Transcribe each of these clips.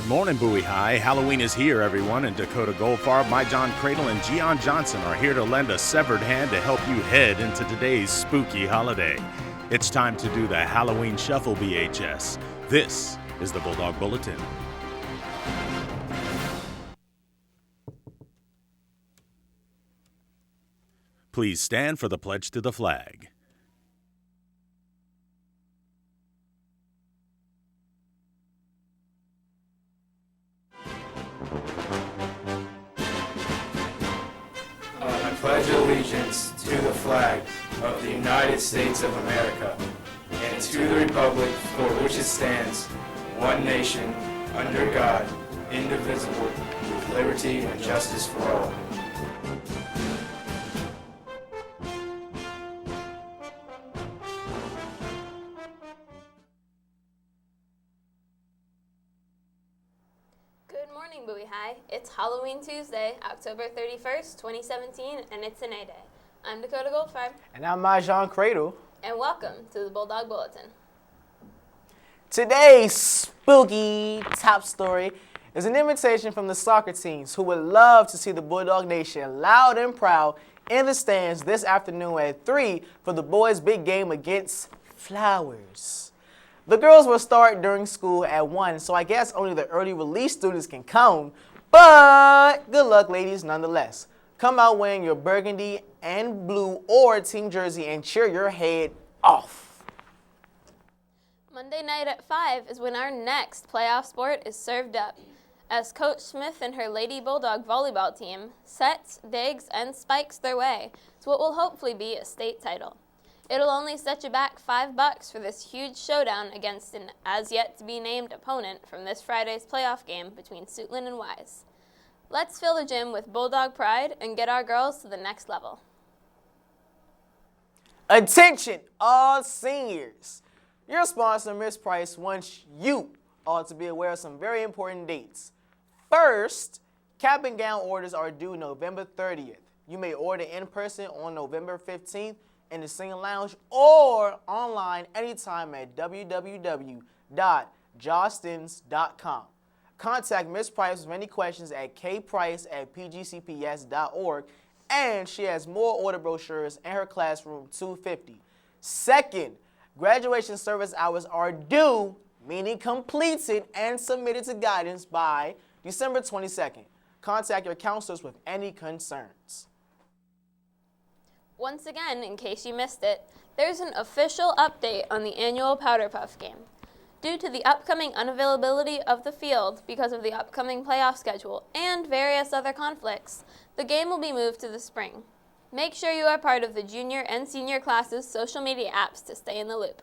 Good morning, Bowie High. Halloween is here, everyone, and Dakota Goldfarb, my John Credle, and Gian Johnson are here to lend a severed hand to help you head into today's spooky holiday. It's time to do the Halloween Shuffle, BHS. This is the Bulldog Bulletin. Please stand for the pledge to the flag. I pledge allegiance to the flag of the United States of America and to the republic for which it stands, one nation, under God, indivisible, with liberty and justice for all. Good morning, Bowie High. It's Halloween Tuesday, October 31st, 2017, and it's an A Day. I'm Dakota Goldfarb. And I'm my John Credle. And welcome to the Bulldog Bulletin. Today's spooky top story is an invitation from the soccer teams who would love to see the Bulldog Nation loud and proud in the stands this afternoon at 3 for the boys' big game against Flowers. The girls will start during school at 1, so I guess only the early release students can come, but good luck, ladies, nonetheless. Come out wearing your burgundy and blue or team jersey and cheer your head off. Monday night at 5 is when our next playoff sport is served up, as Coach Smith and her Lady Bulldog volleyball team sets, digs, and spikes their way to what will hopefully be a state title. It'll only set you back $5 for this huge showdown against an as-yet-to-be-named opponent from this Friday's playoff game between Suitland and Wise. Let's fill the gym with Bulldog pride and get our girls to the next level. Attention, all seniors. Your sponsor, Miss Price, wants you all to be aware of some very important dates. First, cap and gown orders are due November 30th. You may order in person on November 15th in the Singing Lounge or online anytime at www.jostins.com. Contact Ms. Price with any questions at kprice@pgcps.org, and she has more order brochures in her classroom 250. Second, graduation service hours are due, meaning completed and submitted to guidance by December 22nd. Contact your counselors with any concerns. Once again, in case you missed it, there's an official update on the annual Powder Puff game. Due to the upcoming unavailability of the field because of the upcoming playoff schedule and various other conflicts, the game will be moved to the spring. Make sure you are part of the junior and senior classes' social media apps to stay in the loop.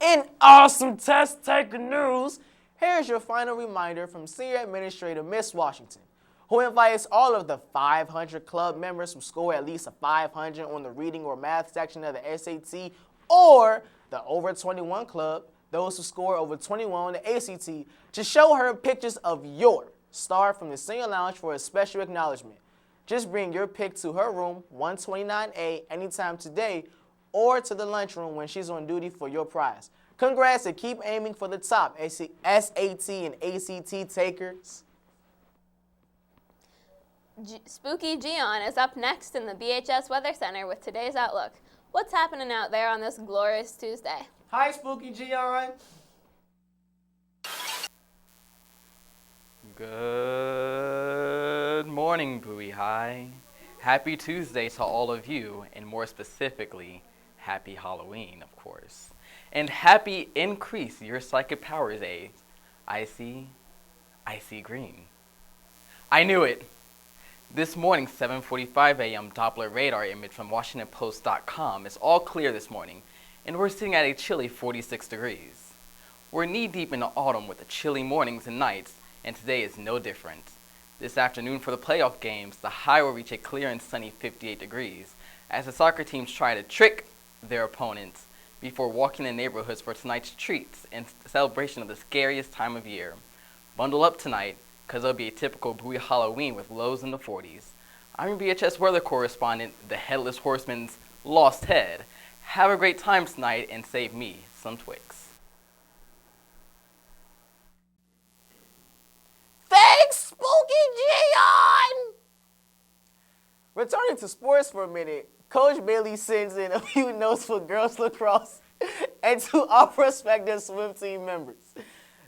In awesome test taker news, here's your final reminder from Senior Administrator Miss Washington, who invites all of the 500 club members who score at least a 500 on the reading or math section of the SAT, or the over 21 club, those who score over 21 on the ACT, to show her pictures of your star from the Senior Lounge for a special acknowledgement. Just bring your pic to her room, 129A, anytime today, or to the lunchroom when she's on duty for your prize. Congrats and keep aiming for the top, SAT and ACT takers. Spooky Gian is up next in the BHS Weather Center with today's outlook. What's happening out there on this glorious Tuesday? Hi, Spooky Gian. Good morning, Bowie High. Happy Tuesday to all of you, and more specifically, happy Halloween, of course. And happy Increase Your Psychic Powers Day. I see green. I knew it. This morning's 7:45 a.m. Doppler radar image from WashingtonPost.com is all clear this morning, and we're sitting at a chilly 46 degrees. We're knee-deep in the autumn with the chilly mornings and nights, and today is no different. This afternoon for the playoff games, the high will reach a clear and sunny 58 degrees, as the soccer teams try to trick their opponents before walking the neighborhoods for tonight's treats and celebration of the scariest time of year. Bundle up tonight, because it'll be a typical Bowie Halloween with lows in the 40s. I'm your BHS weather correspondent, the Headless Horseman's Lost Head. Have a great time tonight and save me some Twix. Thanks, Spooky Gion! Returning to sports for a minute, Coach Bailey sends in a few notes for girls lacrosse and to all prospective swim team members.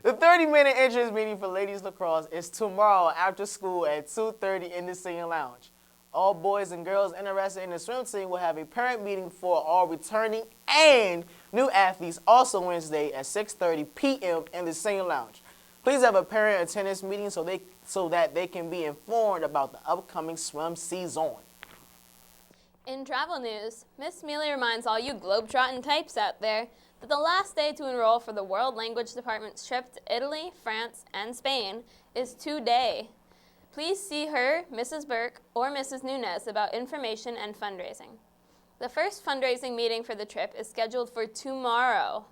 The 30-minute entrance meeting for ladies lacrosse is tomorrow after school at 2:30 in the senior lounge. All boys and girls interested in the swim team will have a parent meeting for all returning and new athletes also Wednesday at 6:30 p.m. in the senior lounge. Please have a parent attendance meeting so that they can be informed about the upcoming swim season. In travel news, Miss Mealy reminds all you globetrotting types out there that the last day to enroll for the World Language Department's trip to Italy, France, and Spain is today. Please see her, Mrs. Burke, or Mrs. Nunez about information and fundraising. The first fundraising meeting for the trip is scheduled for tomorrow.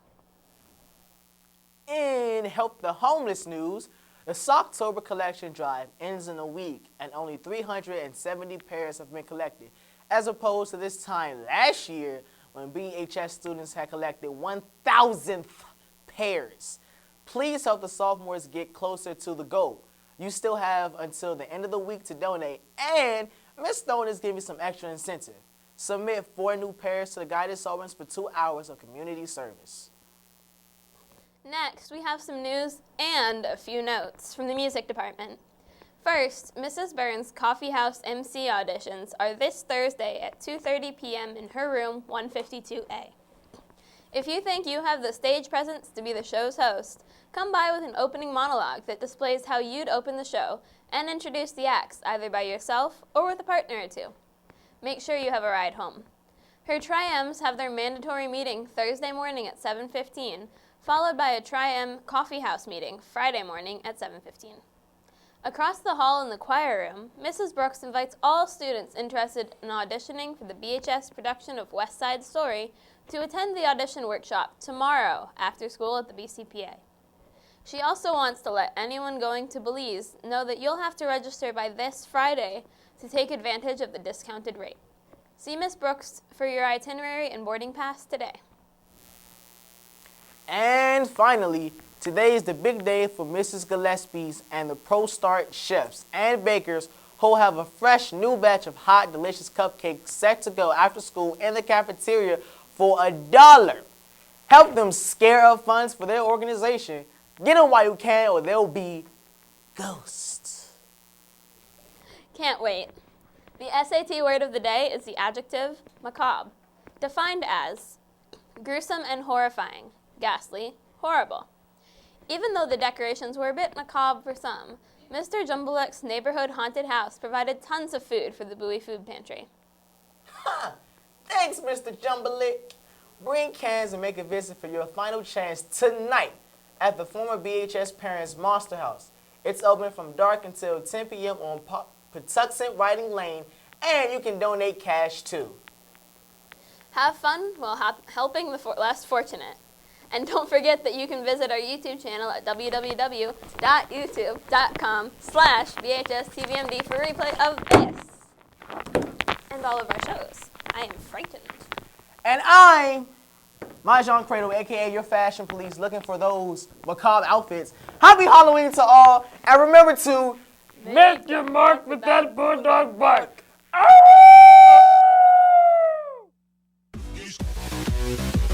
In Help the Homeless news, the Socktober collection drive ends in a week and only 370 pairs have been collected, as opposed to this time last year when BHS students had collected 1,000 pairs. Please help the sophomores get closer to the goal. You still have until the end of the week to donate, and Ms. Stone is giving some extra incentive. Submit 4 new pairs to the guided servants for 2 hours of community service. Next, we have some news and a few notes from the music department. First, Mrs. Burns' Coffee House MC auditions are this Thursday at 2:30 p.m. in her room 152A. If you think you have the stage presence to be the show's host, come by with an opening monologue that displays how you'd open the show and introduce the acts either by yourself or with a partner or two. Make sure you have a ride home. Her Tri-Ms have their mandatory meeting Thursday morning at 7:15, followed by a Tri-M Coffee House meeting Friday morning at 7:15. Across the hall in the choir room, Mrs. Brooks invites all students interested in auditioning for the BHS production of West Side Story to attend the audition workshop tomorrow after school at the BCPA. She also wants to let anyone going to Belize know that you'll have to register by this Friday to take advantage of the discounted rate. See Ms. Brooks for your itinerary and boarding pass today. And finally, today is the big day for Mrs. Gillespie's and the Pro Start chefs and bakers who have a fresh new batch of hot, delicious cupcakes set to go after school in the cafeteria for $1. Help them scare up funds for their organization. Get them while you can or they'll be ghosts. Can't wait. The SAT word of the day is the adjective macabre, defined as gruesome and horrifying, ghastly, horrible. Even though the decorations were a bit macabre for some, Mr. Jumble's neighborhood haunted house provided tons of food for the Bowie Food Pantry. Thanks, Mr. Jumbleick. Bring cans and make a visit for your final chance tonight at the former BHS Parents Monster House. It's open from dark until 10 p.m. on Patuxent Riding Lane, and you can donate cash too. Have fun while helping the less fortunate. And don't forget that you can visit our YouTube channel at www.youtube.com/BHSTVMD for replay of this and all of our shows. I am frightened. And I'm Mahjong Credle, a.k.a. your fashion police, looking for those macabre outfits. Happy Halloween to all, and remember to Make your mark with that bulldog bark.